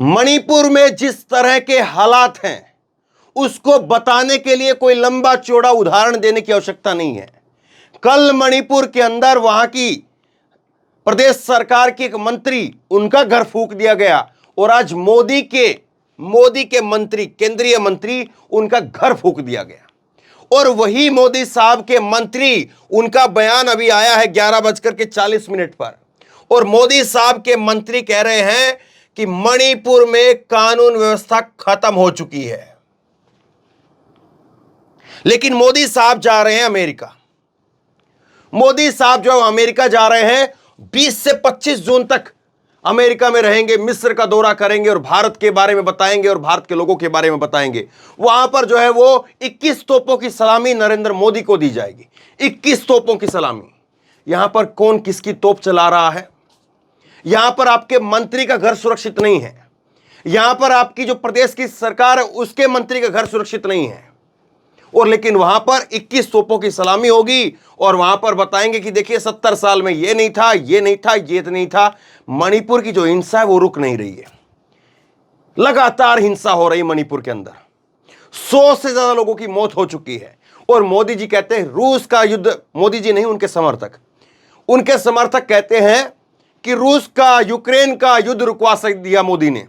मणिपुर में जिस तरह के हालात हैं उसको बताने के लिए कोई लंबा चौड़ा उदाहरण देने की आवश्यकता नहीं है। कल मणिपुर के अंदर वहां की प्रदेश सरकार के एक मंत्री, उनका घर फूंक दिया गया और आज मोदी के मंत्री, केंद्रीय मंत्री, उनका घर फूंक दिया गया। और वही मोदी साहब के मंत्री, उनका बयान अभी आया है 11:40 पर, और मोदी साहब के मंत्री कह रहे हैं कि मणिपुर में कानून व्यवस्था खत्म हो चुकी है। लेकिन मोदी साहब जा रहे हैं अमेरिका। मोदी साहब जो अमेरिका जा रहे हैं, 20 से 25 जून तक अमेरिका में रहेंगे, मिस्र का दौरा करेंगे और भारत के बारे में बताएंगे और भारत के लोगों के बारे में बताएंगे। वहां पर जो है वो 21 तोपों की सलामी नरेंद्र मोदी को दी जाएगी। 21 तोपों की सलामी। यहां पर कौन किसकी तोप चला रहा है? यहां पर आपके मंत्री का घर सुरक्षित नहीं है। यहां पर आपकी जो प्रदेश की सरकार है उसके मंत्री का घर सुरक्षित नहीं है। और लेकिन वहां पर 21 तोपों की सलामी होगी और वहां पर बताएंगे कि देखिए 70 साल में ये नहीं था, ये नहीं था, ये नहीं था। मणिपुर की जो हिंसा है वो रुक नहीं रही है। लगातार हिंसा हो रही मणिपुर के अंदर। 100 से ज्यादा लोगों की मौत हो चुकी है। और मोदी जी कहते हैं रूस का युद्ध, मोदी जी नहीं, उनके समर्थक कहते हैं कि रूस का यूक्रेन का युद्ध रुकवा दिया मोदी ने।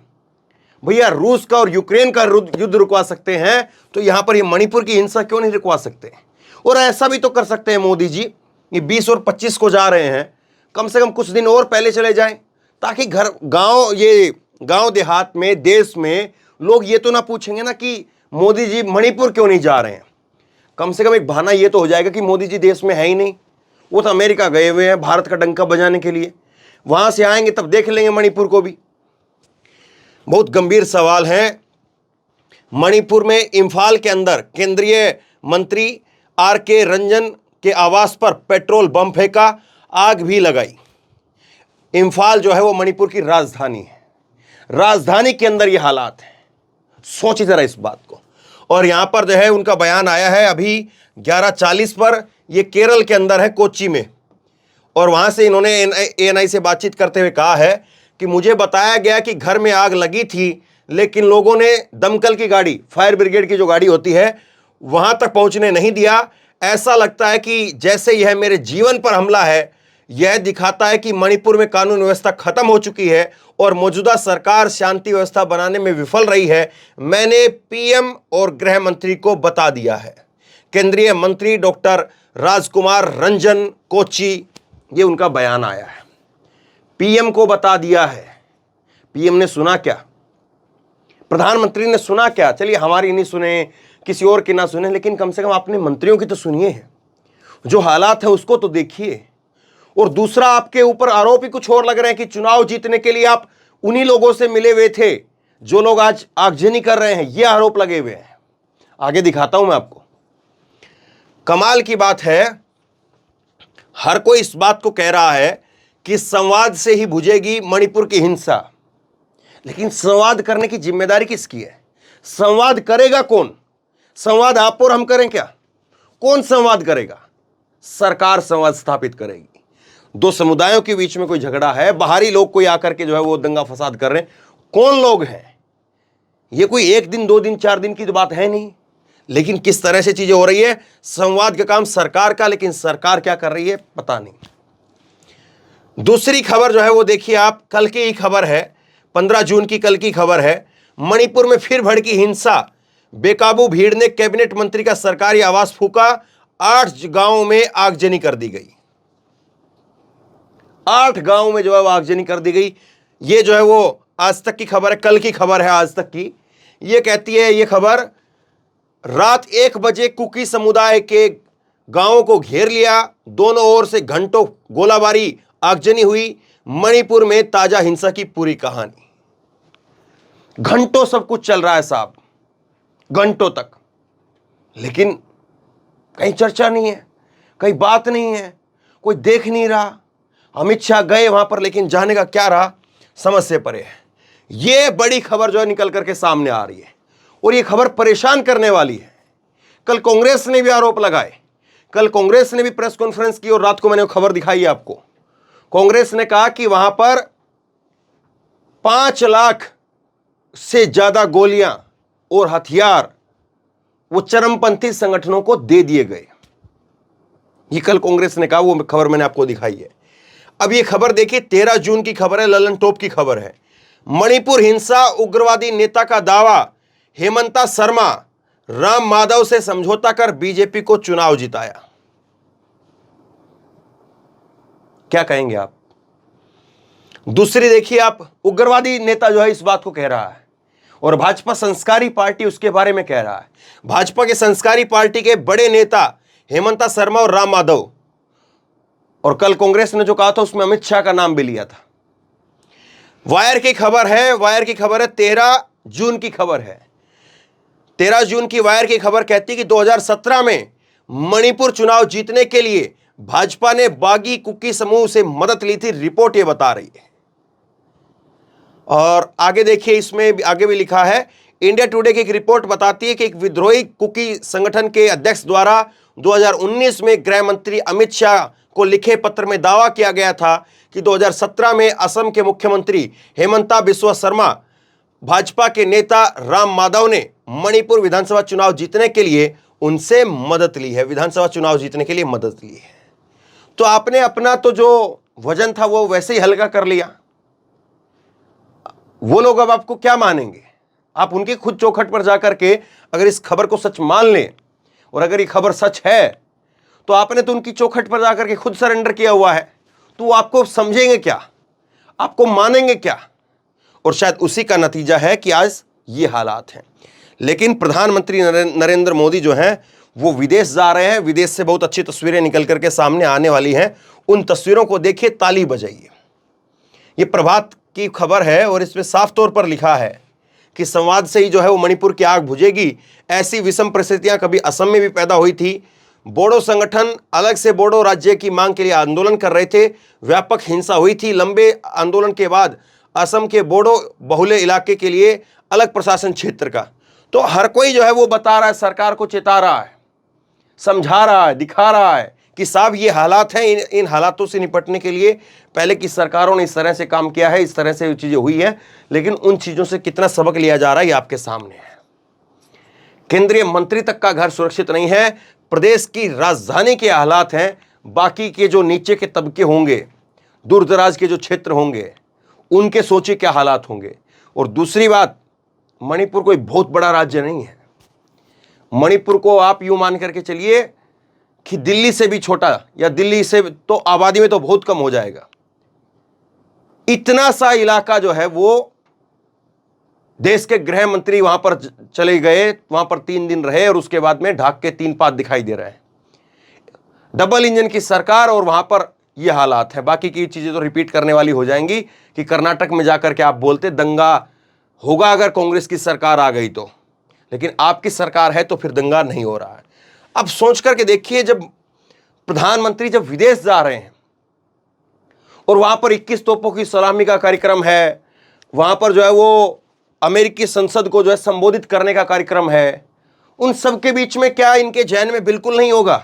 भैया, रूस का और यूक्रेन का युद्ध रुकवा सकते हैं तो यहां पर ये मणिपुर की हिंसा क्यों नहीं रुकवा सकते? और ऐसा भी तो कर सकते हैं मोदी जी, ये 20 और 25 को जा रहे हैं, कम से कम कुछ दिन और पहले चले जाएं, ताकि गांव देहात में, देश में लोग ये तो ना पूछेंगे ना कि मोदी जी मणिपुर क्यों नहीं जा रहे हैं। कम से कम एक बहाना ये तो हो जाएगा कि मोदी जी देश में है ही नहीं, वो तो अमेरिका गए हुए हैं भारत का डंका बजाने के लिए। वहां से आएंगे तब देख लेंगे मणिपुर को भी। बहुत गंभीर सवाल है। मणिपुर में इंफाल के अंदर केंद्रीय मंत्री आर.के. रंजन के आवास पर पेट्रोल बम फेंका, आग भी लगाई। इंफाल जो है वो मणिपुर की राजधानी है। राजधानी के अंदर ये हालात हैं। सोचिए जरा इस बात को। और यहां पर जो है उनका बयान आया है अभी 11:40 पर। ये केरल के अंदर है, कोच्चि में। और वहां से इन्होंने एएनआई से बातचीत करते हुए कहा है कि मुझे बताया गया कि घर में आग लगी थी, लेकिन लोगों ने दमकल की गाड़ी, फायर ब्रिगेड की जो गाड़ी होती है, वहां तक पहुंचने नहीं दिया। ऐसा लगता है कि जैसे यह मेरे जीवन पर हमला है। यह दिखाता है कि मणिपुर में कानून व्यवस्था खत्म हो चुकी है और मौजूदा सरकार शांति व्यवस्था बनाने में विफल रही है। मैंने पीएम और गृह मंत्री को बता दिया है। केंद्रीय मंत्री डॉक्टर राजकुमार रंजन, कोच्चि, ये उनका बयान आया है। पीएम को बता दिया है। पीएम ने सुना क्या? प्रधानमंत्री ने सुना क्या? चलिए हमारी नहीं सुने, किसी और की ना सुने, लेकिन कम से कम अपने मंत्रियों की तो सुनिए है। जो हालात है उसको तो देखिए। और दूसरा, आपके ऊपर आरोप ही कुछ और लग रहे हैं कि चुनाव जीतने के लिए आप उन्हीं लोगों से मिले हुए थे जो लोग आज आगजनी कर रहे हैं। ये आरोप लगे हुए हैं। आगे दिखाता हूं मैं आपको। कमाल की बात है, हर कोई इस बात को कह रहा है कि संवाद से ही बुझेगी मणिपुर की हिंसा। लेकिन संवाद करने की जिम्मेदारी किसकी है? संवाद करेगा कौन? संवाद आप और हम करें क्या? कौन संवाद करेगा? सरकार संवाद स्थापित करेगी। दो समुदायों के बीच में कोई झगड़ा है, बाहरी लोग कोई आकर के जो है वो दंगा फसाद कर रहे हैं। कौन लोग हैं? ये कोई 1 दिन 2 दिन 4 दिन की तो बात है नहीं। लेकिन किस तरह से चीजें हो रही है, संवाद का काम सरकार का, लेकिन सरकार क्या कर रही है पता नहीं। दूसरी खबर जो है वो देखिए आप, कल की ही खबर है, 15 जून की कल की खबर है। मणिपुर में फिर भड़की हिंसा, बेकाबू भीड़ ने कैबिनेट मंत्री का सरकारी आवास फूंका, 8 गांवों में आगजनी कर दी गई। 8 गांवों में जो है वो आगजनी कर दी गई। ये जो है वो आज तक की खबर है, कल की खबर है आज तक की। ये कहती है ये खबर, रात 1 बजे कुकी समुदाय के गांवों को घेर लिया, दोनों ओर से घंटों गोलाबारी, आगजनी हुई। मणिपुर में ताजा हिंसा की पूरी कहानी। घंटों सब कुछ चल रहा है साहब, घंटों तक, लेकिन कहीं चर्चा नहीं है, कहीं बात नहीं है, कोई देख नहीं रहा। अमित शाह गए वहां पर, लेकिन जाने का क्या रहा समझ से परे है। यह बड़ी खबर जो है निकल करके सामने आ रही है और यह खबर परेशान करने वाली है। कल कांग्रेस ने भी आरोप लगाए, कल कांग्रेस ने भी प्रेस कॉन्फ्रेंस की और रात को मैंने खबर दिखाई है आपको। कांग्रेस ने कहा कि वहां पर 5 लाख से ज्यादा गोलियां और हथियार वो चरमपंथी संगठनों को दे दिए गए। ये कल कांग्रेस ने कहा, वो खबर मैंने आपको दिखाई है। अब ये खबर देखिए, 13 जून की खबर है, ललन टॉप की खबर है। मणिपुर हिंसा उग्रवादी नेता का दावा, हेमंता शर्मा राम माधव से समझौता कर बीजेपी को चुनाव जिताया। क्या कहेंगे आप? दूसरी देखिए आप, उग्रवादी नेता जो है इस बात को कह रहा है और भाजपा संस्कारी पार्टी उसके बारे में कह रहा है। भाजपा के संस्कारी पार्टी के बड़े नेता हेमंता शर्मा और राम माधव, और कल कांग्रेस ने जो कहा था उसमें अमित शाह का नाम भी लिया था। वायर की खबर है, वायर की खबर है, 13 जून की खबर है। 13 जून की वायर की खबर कहती है कि 2017 में मणिपुर चुनाव जीतने के लिए भाजपा ने बागी कुकी समूह से मदद ली थी, रिपोर्ट ये बता रही है। और आगे देखिए, इसमें आगे भी लिखा है, इंडिया टुडे की एक रिपोर्ट बताती है कि एक विद्रोही कुकी संगठन के अध्यक्ष द्वारा 2019 में गृह मंत्री अमित शाह को लिखे पत्र में दावा किया गया था कि 2017 में असम के मुख्यमंत्री हेमंता बिस्वा शर्मा, भाजपा के नेता राम माधव ने मणिपुर विधानसभा चुनाव जीतने के लिए उनसे मदद ली है, विधानसभा चुनाव जीतने के लिए मदद ली है। तो आपने अपना तो जो वजन था वो वैसे ही हल्का कर लिया। वो लोग अब आपको क्या मानेंगे? आप उनकी खुद चौखट पर जाकर के अगर इस खबर को सच मान लें, और अगर ये खबर सच है तो आपने तो उनकी चौखट पर जाकर के खुद सरेंडर किया हुआ है, तो वो आपको समझेंगे क्या, आपको मानेंगे क्या? और शायद उसी का नतीजा है कि आज ये हालात हैं। लेकिन प्रधानमंत्री नरेंद्र मोदी जो हैं वो विदेश जा रहे हैं, विदेश से बहुत अच्छी तस्वीरें निकल करके सामने आने वाली हैं। उन तस्वीरों को देखिए, ताली बजाइए। ये प्रभात की खबर है और इसमें साफ तौर पर लिखा है कि संवाद से ही जो है वो मणिपुर की आग बुझेगी। ऐसी विषम परिस्थितियां कभी असम में भी पैदा हुई थी। बोडो संगठन अलग से बोडो राज्य की मांग के लिए आंदोलन कर रहे थे, व्यापक हिंसा हुई थी। लंबे आंदोलन के बाद असम के बोडो बहुले इलाके के लिए अलग प्रशासन क्षेत्र का, तो हर कोई जो है वो बता रहा है, सरकार को चेता रहा है, समझा रहा है, दिखा रहा है कि साहब ये हालात हैं, इन हालातों से निपटने के लिए पहले की सरकारों ने इस तरह से काम किया है, इस तरह से चीजें हुई है, लेकिन उन चीजों से कितना सबक लिया जा रहा है ये आपके सामने है। केंद्रीय मंत्री तक का घर सुरक्षित नहीं है, प्रदेश की राजधानी के हालात हैं, बाकी के जो नीचे के तबके होंगे, दूर दराज के जो क्षेत्र होंगे, उनके सोचिए क्या हालात होंगे। और दूसरी बात, मणिपुर कोई बहुत बड़ा राज्य नहीं है। मणिपुर को आप यूं मान करके चलिए कि दिल्ली से भी छोटा, या दिल्ली से तो आबादी में तो बहुत कम हो जाएगा। इतना सा इलाका जो है वो देश के गृह मंत्री वहां पर चले गए, वहां पर 3 दिन रहे और उसके बाद में ढाक के 3 पात दिखाई दे रहे हैं। डबल इंजन की सरकार और वहां पर ये हालात है। बाकी की चीजें तो रिपीट करने वाली हो जाएंगी कि कर्नाटक में जाकर के आप बोलते दंगा होगा अगर कांग्रेस की सरकार आ गई तो, लेकिन आपकी सरकार है तो फिर दंगा नहीं हो रहा है। अब सोच करके देखिए, जब प्रधानमंत्री जब विदेश जा रहे हैं और वहां पर 21 तोपों की सलामी का कार्यक्रम है, वहां पर जो है वो अमेरिकी संसद को जो है संबोधित करने का कार्यक्रम है, उन सब के बीच में क्या इनके जहन में बिल्कुल नहीं होगा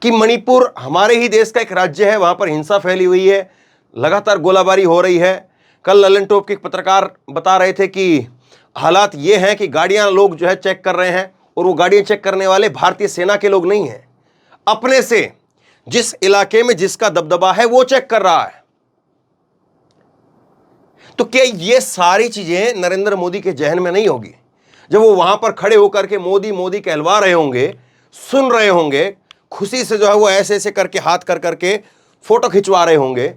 कि मणिपुर हमारे ही देश का एक राज्य है, वहां पर हिंसा फैली हुई है, लगातार गोलाबारी हो रही है। कल ललन टॉप के एक पत्रकार बता रहे थे कि हालात ये हैं कि गाड़ियां लोग जो है चेक कर रहे हैं, और वो गाड़ियां चेक करने वाले भारतीय सेना के लोग नहीं हैं, अपने से जिस इलाके में जिसका दबदबा है वो चेक कर रहा है। तो क्या ये सारी चीजें नरेंद्र मोदी के जहन में नहीं होगी? जब वो वहां पर खड़े होकर के मोदी मोदी कहलवा रहे होंगे, सुन रहे होंगे, खुशी से जो है वो ऐसे ऐसे करके हाथ कर करके फोटो खिंचवा रहे होंगे,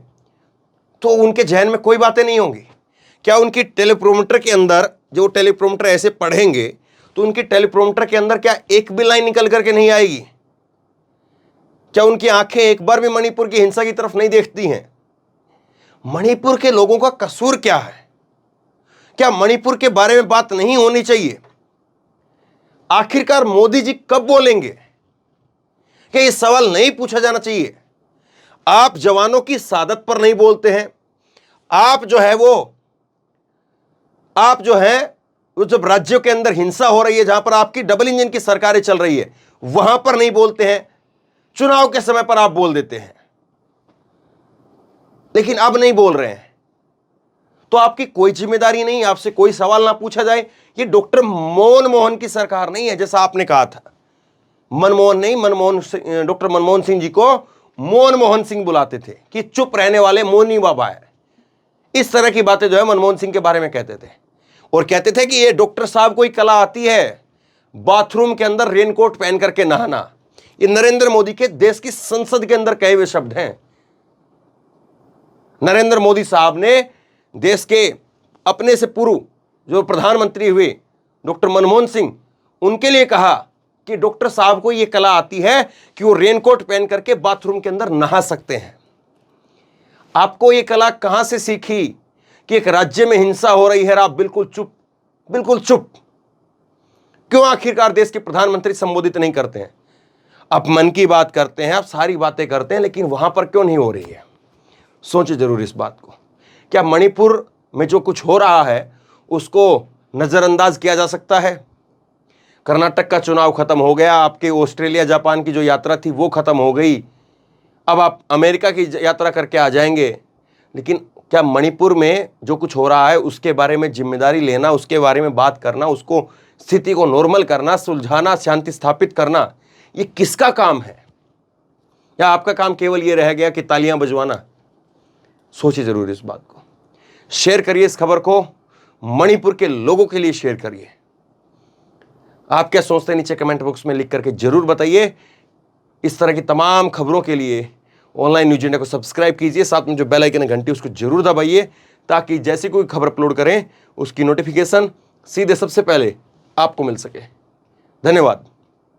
तो उनके जहन में कोई बातें नहीं होंगी? क्या उनकी टेलीप्रोम्प्टर के अंदर, जो टेलीप्रोम्प्टर ऐसे पढ़ेंगे तो उनकी टेलीप्रोम्प्टर के अंदर क्या एक भी लाइन निकल करके नहीं आएगी? क्या उनकी आंखें एक बार भी मणिपुर की हिंसा की तरफ नहीं देखती हैं? मणिपुर के लोगों का कसूर क्या है? क्या मणिपुर के बारे में बात नहीं होनी चाहिए? आखिरकार मोदी जी कब बोलेंगे? क्या यह सवाल नहीं पूछा जाना चाहिए? आप जवानों की शहादत पर नहीं बोलते हैं, आप जो है वो जब राज्यों के अंदर हिंसा हो रही है, जहां पर आपकी डबल इंजन की सरकारें चल रही है, वहां पर नहीं बोलते हैं, चुनाव के समय पर आप बोल देते हैं, लेकिन अब नहीं बोल रहे हैं। तो आपकी कोई जिम्मेदारी नहीं, आपसे कोई सवाल ना पूछा जाए। ये डॉक्टर मनमोहन की सरकार नहीं है, जैसा आपने कहा था। मनमोहन नहीं, डॉक्टर मनमोहन सिंह जी को मनमोहन सिंह बुलाते थे कि चुप रहने वाले मोनी बाबा है। इस तरह की बातें जो है मनमोहन सिंह के बारे में कहते थे, और कहते थे कि ये डॉक्टर साहब को ही कला आती है बाथरूम के अंदर रेनकोट पहन करके नहाना। ये नरेंद्र मोदी के देश की संसद के अंदर कहे हुए शब्द हैं। नरेंद्र मोदी साहब ने देश के अपने से पूर्व जो प्रधानमंत्री हुए डॉक्टर मनमोहन सिंह, उनके लिए कहा कि डॉक्टर साहब को यह कला आती है कि वो रेनकोट पहन करके बाथरूम के अंदर नहा सकते हैं। आपको यह कला कहां से सीखी कि एक राज्य में हिंसा हो रही है और आप बिल्कुल चुप, बिल्कुल चुप? क्यों आखिरकार देश के प्रधानमंत्री संबोधित नहीं करते हैं? आप मन की बात करते हैं, आप सारी बातें करते हैं, लेकिन वहां पर क्यों नहीं हो रही है? सोचिए जरूर इस बात को। क्या मणिपुर में जो कुछ हो रहा है उसको नजरअंदाज किया जा सकता है? कर्नाटक का चुनाव खत्म हो गया, आपके ऑस्ट्रेलिया जापान की जो यात्रा थी वो खत्म हो गई, अब आप अमेरिका की यात्रा करके आ जाएंगे, लेकिन क्या मणिपुर में जो कुछ हो रहा है उसके बारे में जिम्मेदारी लेना, उसके बारे में बात करना, उसको स्थिति को नॉर्मल करना, सुलझाना, शांति स्थापित करना, ये किसका काम है? या आपका काम केवल ये रह गया कि तालियां बजवाना? सोचिए जरूर इस बात को। शेयर करिए इस खबर को, मणिपुर के लोगों के लिए शेयर करिए। आप क्या सोचते हैं नीचे कमेंट बॉक्स में लिख करके जरूर बताइए। इस तरह की तमाम खबरों के लिए ऑनलाइन न्यूज़ इंडिया को सब्सक्राइब कीजिए, साथ में जो बेल आइकन है घंटी उसको जरूर दबाइए, ताकि जैसे कोई खबर अपलोड करें उसकी नोटिफिकेशन सीधे सबसे पहले आपको मिल सके। धन्यवाद।